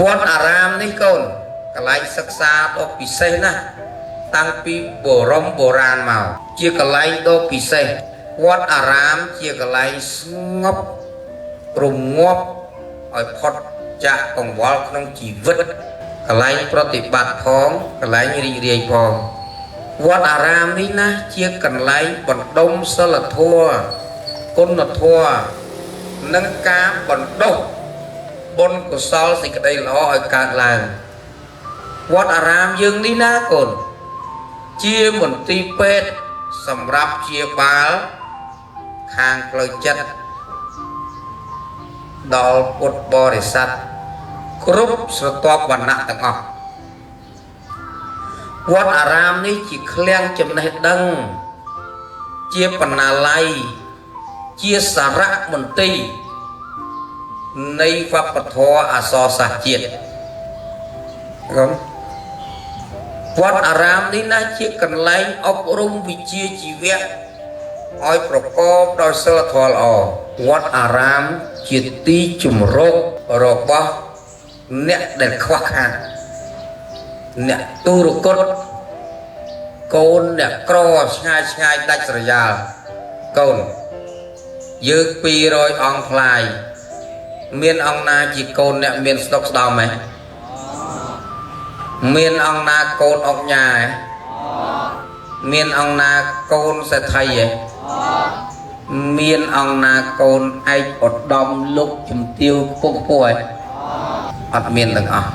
វត្តអារាមនេះកូនកន្លែងសិក្សាដ៏ពិសេសណាស់តាំងពីបុរាណមកជាកន្លែងដ៏ពិសេសវត្តអារាមជាកន្លែងស្ងប់រងាប់ឲ្យផុតចាកកង្វល់ក្នុងជីវិតកន្លែងប្រតិបត្តិផងកន្លែងរីករាយផងវត្តអារាមនេះណាជាកន្លែងបណ្ដុំសិលធម៌គុណធម៌និងការបណ្ដុះបុណ្យកុសលសេចក្តីល្អឲ្យកើតឡើងវត្តអារាមយើងនេះណាកូនជាមន្ទីរពេទ្យសម្រាប់ព្យាបាលខាងផ្លូវចិត្តដល់ពុទ្ធបរិស័ទគ្រប់ស្រទាប់វណ្ណៈទាំងអស់វត្តអារាមនេះជាឃ្លាំងចំណេះដឹងជាបណ្ណាល័យជាសារៈមន្ទីរនៃវប្បធម៌អក្សរសាស្ត្រជាតិវត្តអារាមនេះណាជាកន្លែងអប់រំវិជ្ជាជីវៈឲ្យប្រកបដោយសិលធម៌ល្អវត្តអារាមជាទីជំរករបស់អ្នកដែលខ្វះខាតអ្នកទុរគតកូនអ្នកក្រឆ្ងាយដាច់ស្រយាលកូនយើង200អង្គផ្លាយមានអង្គណាជាកូនអ្នកមានស្តុកស្ដំទេមានអង្គណាកូនអុកញ៉ាទេមានអង្គណាកូនសេដ្ឋីទេមានអង្គណាកូនឯកឧត្តមលោកជំទាវខ្ពស់ទេអត់មានទាំងអស់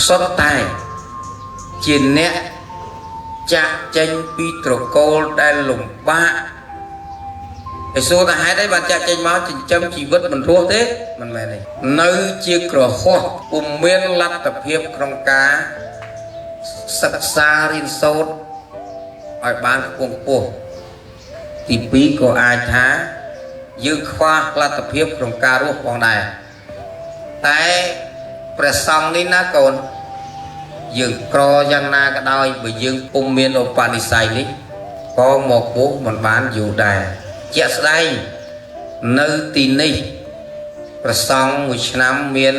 សុទ្ធតែជាអ្នកចាក់ចេញពីត្រកូលដែលលំបាកឯសួរថាហេតុអីបានចាក់ចេញមកចិញ្ចឹមជីវិតមិនរស់ទេមិនមែនទេនៅជាក្រហមពុំមានលទ្ធភាពក្នុងការសិក្សារៀនសូត្រឲ្យបានខ្ពង់ខ្ពស់ទី2ក៏អាចថាយើងខ្វះលទ្ធភាពក្នុងការរស់ផងដែរតែព្រះសង្ឃនេះណាកូនយើងក្រយ៉ាងណាក៏ដោយបើយើងពុំមានឧបនិស្ស័យនេះក៏មកពុះមិនបានយូរដែរជាក់ស្ដែងនៅទីនេះព្រះសង្ឃមួយឆ្នាំមាន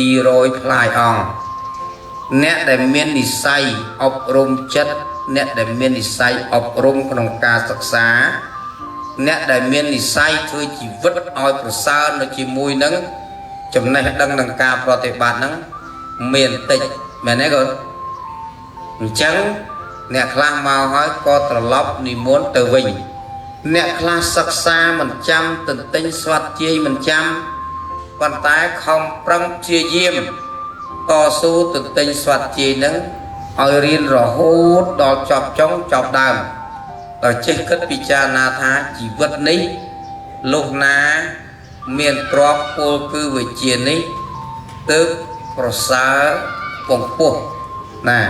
200ផ្លាយអង្គអ្នកដែលមាននិស្ស័យអប់រំចិត្តអ្នកដែលមាននិស្ស័យអប់រំក្នុងការសិក្សាអ្នកដែលមាននិស្ស័យធ្វើជីវិតឲ្យប្រសើរនៅជាមួយនឹងចំណេះដឹងនឹងការប្រតិបត្តិហ្នឹងមានតិចមែនទេកូនអញ្ចឹងអ្នកខ្លះមកហើយក៏ត្រឡប់និមន្តទៅវិញអ្នកខ្លះសិក្សាមិនចាំទន្ទិញស្វាត់ជាយមិនចាំប៉ុន្តែខំប្រឹងព្យាយាមតស៊ូទន្ទិញស្វាត់ជាយនឹងឲ្យរៀនរហូតដល់ចប់ចុងចប់ដើមដល់ចេះគិតពិចារណាថាជីវិតនេះលុះណាមានទ្រព្យពលគឺវិជ្ជានេះទើបប្រសើរពងពោះណា